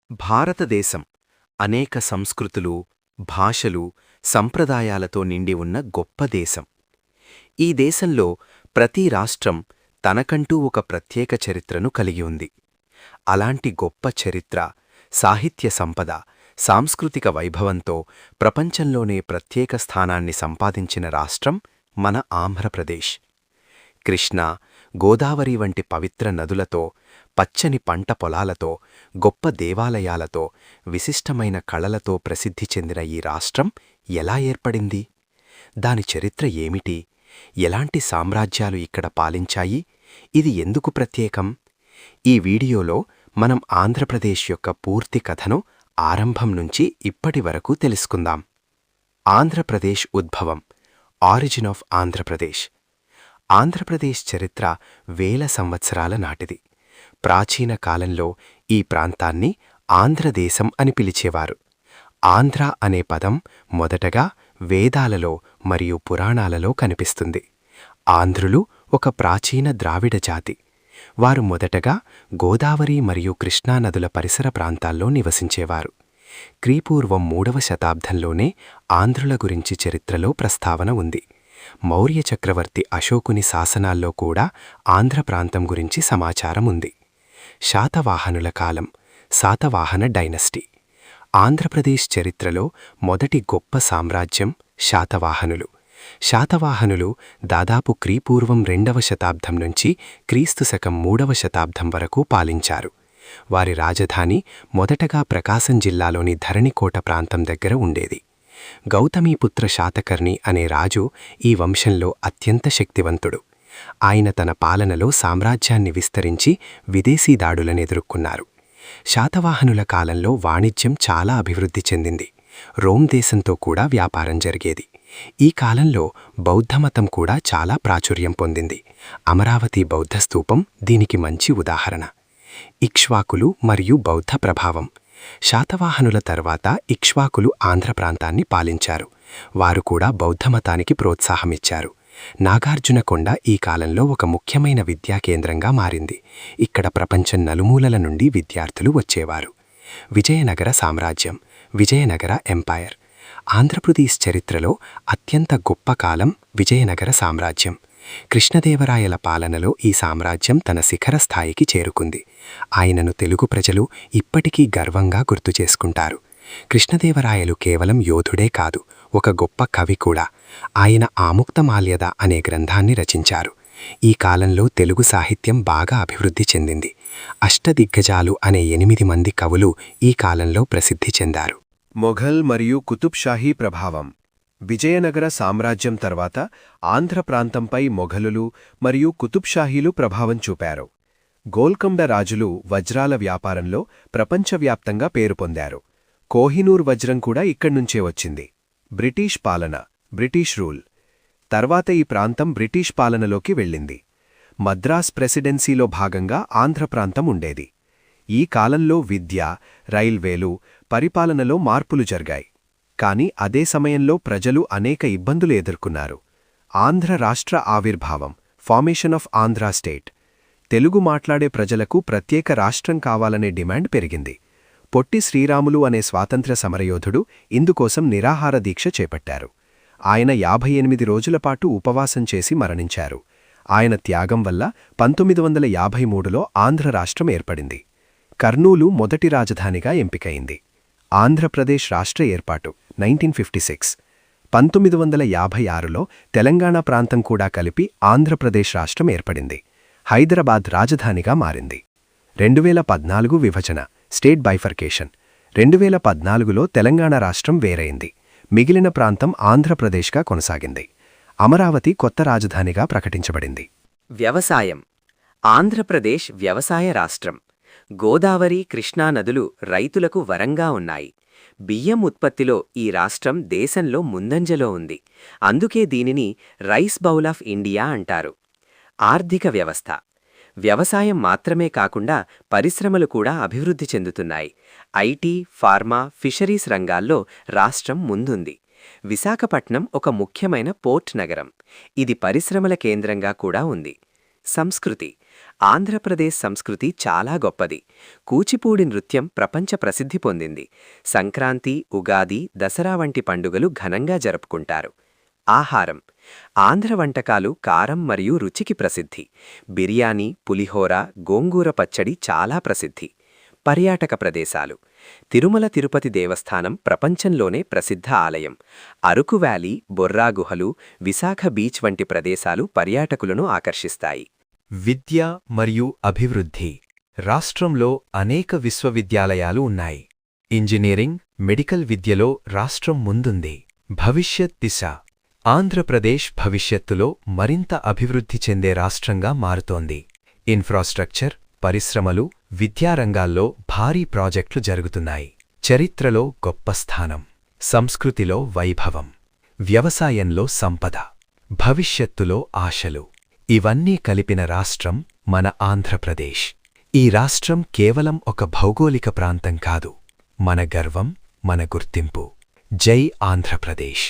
భారతదేశం అనేక సంస్కృతులు, భాషలు, సంప్రదాయాలతో నిండి ఉన్న గొప్ప దేశం. ఈ దేశంలో ప్రతి రాష్ట్రం తనకంటూ ఒక ప్రత్యేక చరిత్రను కలిగి ఉంది. అలాంటి గొప్ప చరిత్ర, సాహిత్య సంపద, సాంస్కృతిక వైభవంతో ప్రపంచంలోనే ప్రత్యేక స్థానాన్ని సంపాదించిన రాష్ట్రం మన ఆంధ్రప్రదేశ్. కృష్ణా, గోదావరి వంటి పవిత్ర నదులతో, పచ్చని పంట పొలాలతో, గొప్ప దేవాలయాలతో, విశిష్టమైన కళలతో ప్రసిద్ధి చెందిన ఈ రాష్ట్రం ఎలా ఏర్పడింది? దాని చరిత్ర ఏమిటి? ఎలాంటి సామ్రాజ్యాలు ఇక్కడ పాలించాయి? ఇది ఎందుకు ప్రత్యేకం? ఈ వీడియోలో మనం ఆంధ్రప్రదేశ్ యొక్క పూర్తి కథను ఆరంభం నుంచి ఇప్పటి వరకు తెలుసుకుందాం. Andhra Pradesh ఉద్భవం, origin of Andhra Pradesh. ఆంధ్రప్రదేశ్ చరిత్ర వేల సంవత్సరాల నాటిది. ప్రాచీన కాలంలో ఈ ప్రాంతాన్ని ఆంధ్రదేశం అని పిలిచేవారు. ఆంధ్ర అనే పదం మొదటగా వేదాలలో మరియు పురాణాలలో కనిపిస్తుంది. ఆంధ్రులు ఒక ప్రాచీన ద్రావిడ జాతి. వారు మొదటగా గోదావరి మరియు కృష్ణా నదుల పరిసర ప్రాంతాల్లో నివసించేవారు. క్రీపూర్వం 3వ శతాబ్దంలోనే ఆంధ్రుల గురించి చరిత్రలో ప్రస్తావన ఉంది. మౌర్య చక్రవర్తి అశోకుని శాసనాల్లో కూడా ఆంధ్ర ప్రాంతం గురించి సమాచారం ఉంది. శాతవాహనుల కాలం, శాతవాహన డైనస్టీ. ఆంధ్రప్రదేశ్ చరిత్రలో మొదటి గొప్ప సామ్రాజ్యం శాతవాహనులు. శాతవాహనులు దాదాపు క్రీపూర్వం 2వ శతాబ్దం నుంచి క్రీస్తుశకం 3వ శతాబ్దం వరకు పాలించారు. వారి రాజధాని మొదటగా ప్రకాశం జిల్లాలోని ధరణికోట ప్రాంతం దగ్గర ఉండేది. గౌతమీపుత్ర శాతకర్ణి అనే రాజు ఈ వంశంలో అత్యంత శక్తివంతుడు. ఆయన తన పాలనలో సామ్రాజ్యాన్ని విస్తరించి విదేశీ దాడులనెదుర్కొన్నారు. శాతవాహనుల కాలంలో వాణిజ్యం చాలా అభివృద్ధి చెందింది. రోమ్ దేశంతో కూడా వ్యాపారం జరిగేది. ఈ కాలంలో బౌద్ధమతం కూడా చాలా ప్రాచుర్యం పొందింది. అమరావతి బౌద్ధ స్తూపం దీనికి మంచి ఉదాహరణ. ఇక్ష్వాకులు మరియు బౌద్ధ ప్రభావం. శాతవాహనుల తర్వాత ఇక్ష్వాకులు ఆంధ్ర ప్రాంతాన్ని పాలించారు. వారు కూడా బౌద్ధమతానికి ప్రోత్సాహమిచ్చారు. నాగార్జునకొండ ఈ కాలంలో ఒక ముఖ్యమైన విద్యా కేంద్రంగా మారింది. ఇక్కడ ప్రపంచం నలుమూలల నుండి విద్యార్థులు వచ్చేవారు. విజయనగర సామ్రాజ్యం, విజయనగర ఎంపైర్. ఆంధ్రప్రదేశ్ చరిత్రలో అత్యంత గొప్ప కాలం విజయనగర సామ్రాజ్యం. కృష్ణదేవరాయల పాలనలో ఈ సామ్రాజ్యం తన శిఖర స్థాయికి చేరుకుంది. ఆయనను తెలుగు ప్రజలు ఇప్పటికీ గర్వంగా గుర్తుచేసుకుంటారు. కృష్ణదేవరాయలు కేవలం యోధుడే కాదు, ఒక గొప్ప కవి కూడా. ఆయన ఆముక్తమాల్యద అనే గ్రంథాన్ని రచించారు. ఈ కాలంలో తెలుగు సాహిత్యం బాగా అభివృద్ధి చెందింది. అష్టదిగ్గజాలు అనే 8 మంది కవులు ఈ కాలంలో ప్రసిద్ధి చెందారు. మొఘల్ మరియు కుతుబ్ షాహీ ప్రభావం. విజయనగర సామ్రాజ్యం తర్వాత ఆంధ్ర ప్రాంతంపై మొఘలులు మరియు కుతుబ్ షాహీలు ప్రభావం చూపారు. గోల్కొండ రాజులు వజ్రాల వ్యాపారంలో ప్రపంచవ్యాప్తంగా పేరు పొందారు. కోహినూర్ వజ్రం కూడా ఇక్కడ్నుంచే వచ్చింది. బ్రిటిష్ పాలన, బ్రిటిష్ రూల్. తర్వాత ఈ ప్రాంతం బ్రిటిష్ పాలనలోకి వెళ్ళింది. మద్రాస్ ప్రెసిడెన్సీలో భాగంగా ఆంధ్ర ప్రాంతం ఉండేది. ఈ కాలంలో విద్య, రైల్వేలు, పరిపాలనలో మార్పులు జరిగాయి. కాని అదే సమయంలో ప్రజలు అనేక ఇబ్బందులు ఎదుర్కొన్నారు. ఆంధ్ర రాష్ట్ర ఆవిర్భావం, formation of Andhra state. Telugu మాట్లాడే ప్రజలకు ప్రత్యేక రాష్ట్రం కావాలనే డిమాండ్ పెరిగింది. పొట్టి శ్రీరాములు అనే స్వాతంత్ర్య సమరయోధుడు ఇందుకోసం నిరాహార దీక్ష చేపట్టారు. ఆయన 58 రోజులపాటు ఉపవాసం చేసి మరణించారు. ఆయన త్యాగం వల్ల 1953లో ఆంధ్ర రాష్ట్రం ఏర్పడింది. కర్నూలు మొదటి రాజధానిగా ఎంపికయింది. ఆంధ్రప్రదేశ్ రాష్ట్ర ఏర్పాటు 1956. 1956లో తెలంగాణ ప్రాంతం కూడా కలిపి ఆంధ్రప్రదేశ్ రాష్ట్రం ఏర్పడింది. హైదరాబాద్ రాజధానిగా మారింది. 2014 విభజన, స్టేట్ బైఫర్కేషన్. 2014లో తెలంగాణ రాష్ట్రం వేరైంది. మిగిలిన ప్రాంతం ఆంధ్రప్రదేశ్గా కొనసాగింది. అమరావతి కొత్త రాజధానిగా ప్రకటించబడింది. వ్యవసాయం. ఆంధ్రప్రదేశ్ వ్యవసాయ రాష్ట్రం. గోదావరి, కృష్ణా నదులు రైతులకు వరంగా ఉన్నాయి. బియ్యం ఉత్పత్తిలో ఈ రాష్ట్రం దేశంలో ముందంజలో ఉంది. అందుకే దీనిని రైస్ బౌల్ ఆఫ్ ఇండియా అంటారు. ఆర్థిక వ్యవస్థ. వ్యవసాయం మాత్రమే కాకుండా పరిశ్రమలు కూడా అభివృద్ధి చెందుతున్నాయి. ఐటీ, ఫార్మా, ఫిషరీస్ రంగాల్లో రాష్ట్రం ముందుంది. విశాఖపట్నం ఒక ముఖ్యమైన పోర్ట్ నగరం. ఇది పరిశ్రమల కేంద్రంగా కూడా ఉంది. సంస్కృతి. ఆంధ్రప్రదేశ్ సంస్కృతి చాలా గొప్పది. కూచిపూడి నృత్యం ప్రపంచ ప్రసిద్ధి పొందింది. సంక్రాంతి, ఉగాది, దసరా వంటి పండుగలు ఘనంగా జరుపుకుంటారు. ఆహారం: ఆంధ్ర వంటకాలు కారం మరియు రుచికి ప్రసిద్ధి. బిర్యానీ, పులిహోర, గోంగూర పచ్చడి చాలా ప్రసిద్ధి. పర్యాటక ప్రదేశాలు: తిరుమల తిరుపతి దేవస్థానం ప్రపంచంలోనే ప్రసిద్ధ ఆలయం. అరకు వ్యాలీ, బొర్రా గుహలు, విశాఖ బీచ్ వంటి ప్రదేశాలు పర్యాటకులను ఆకర్షిస్తాయి. విద్య మరియు అభివృద్ధి: రాష్ట్రంలో అనేక విశ్వవిద్యాలయాలు ఉన్నాయి. ఇంజనీరింగ్, మెడికల్ విద్యలో రాష్ట్రం ముందుంది. భవిష్యత్ దిశ: ఆంధ్రప్రదేశ్ భవిష్యత్తులో మరింత అభివృద్ధి చెందే రాష్ట్రంగా మారుతోంది. ఇన్ఫ్రాస్ట్రక్చర్, పరిశ్రమలు, విద్యారంగాల్లో భారీ ప్రాజెక్టులు జరుగుతున్నాయి. చరిత్రలో గొప్ప స్థానం, సంస్కృతిలో వైభవం, వ్యవసాయంలో సంపద, భవిష్యత్తులో ఆశలు, ఇవన్నీ కలిపిన రాష్ట్రం మన ఆంధ్రప్రదేశ్. ఈ రాష్ట్రం కేవలం ఒక భౌగోళిక ప్రాంతం కాదు, మన గర్వం, మన గుర్తింపు. జై ఆంధ్రప్రదేశ్.